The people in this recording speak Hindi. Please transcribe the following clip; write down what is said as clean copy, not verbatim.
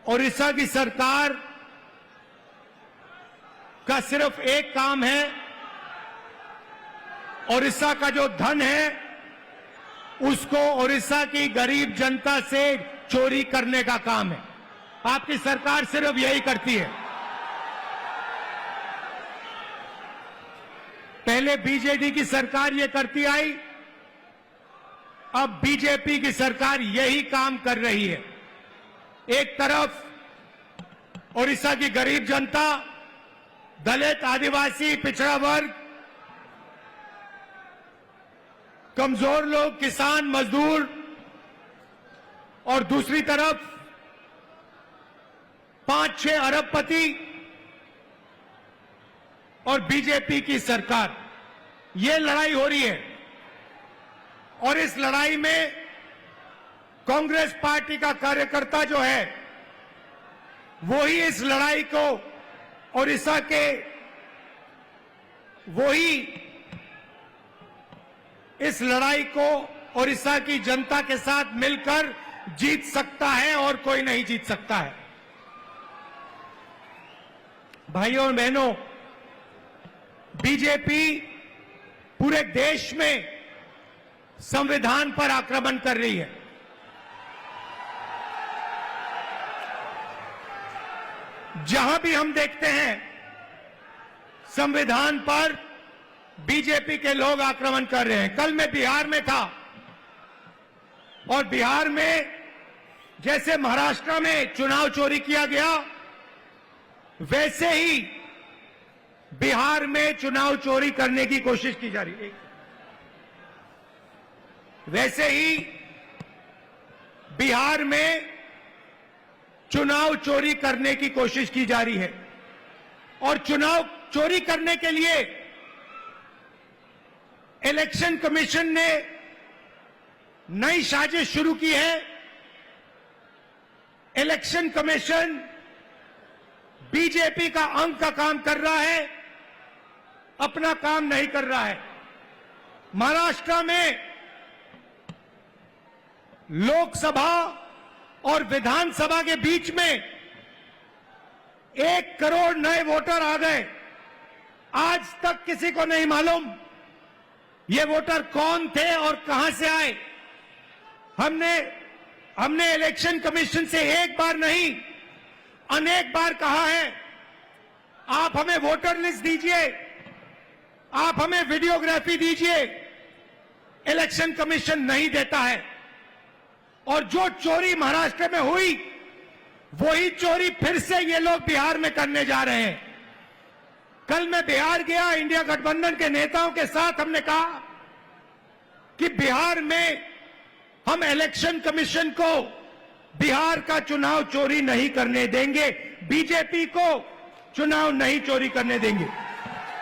ओडिशा की सरकार का सिर्फ एक काम है, ओडिशा का जो धन है उसको ओडिशा की गरीब जनता से चोरी करने का काम है। आपकी सरकार सिर्फ यही करती है। पहले बीजेडी की सरकार ये करती आई, अब बीजेपी की सरकार यही काम कर रही है। एक तरफ ओडिशा की गरीब जनता, दलित, आदिवासी, पिछड़ा वर्ग, कमजोर लोग, किसान, मजदूर, और दूसरी तरफ 5-6 अरबपति और बीजेपी की सरकार, ये लड़ाई हो रही है। और इस लड़ाई में कांग्रेस पार्टी का कार्यकर्ता जो है वो ही इस लड़ाई को ओडिशा के, वो ही इस लड़ाई को ओडिशा की जनता के साथ मिलकर जीत सकता है और कोई नहीं जीत सकता है। भाइयों और बहनों, बीजेपी पूरे देश में संविधान पर आक्रमण कर रही है। जहां भी हम देखते हैं संविधान पर बीजेपी के लोग आक्रमण कर रहे हैं। कल मैं बिहार में था और बिहार में जैसे महाराष्ट्र में चुनाव चोरी किया गया, वैसे ही बिहार में चुनाव चोरी करने की कोशिश की जा रही है। वैसे ही बिहार में चुनाव चोरी करने की कोशिश की जा रही है। और चुनाव चोरी करने के लिए इलेक्शन कमीशन ने नई साजिश शुरू की है। इलेक्शन कमीशन बीजेपी का अंग का काम कर रहा है, अपना काम नहीं कर रहा है। महाराष्ट्र में लोकसभा और विधानसभा के बीच में 1 करोड़ नए वोटर आ गए। आज तक किसी को नहीं मालूम ये वोटर कौन थे और कहां से आए। हमने इलेक्शन कमीशन से एक बार नहीं, अनेक बार कहा है, आप हमें वोटर लिस्ट दीजिए, आप हमें वीडियोग्राफी दीजिए। इलेक्शन कमीशन नहीं देता है। और जो चोरी महाराष्ट्र में हुई, वही चोरी फिर से ये लोग बिहार में करने जा रहे हैं। कल मैं बिहार गया, इंडिया गठबंधन के नेताओं के साथ हमने कहा कि बिहार में हम इलेक्शन कमीशन को बिहार का चुनाव चोरी नहीं करने देंगे, बीजेपी को चुनाव नहीं चोरी करने देंगे।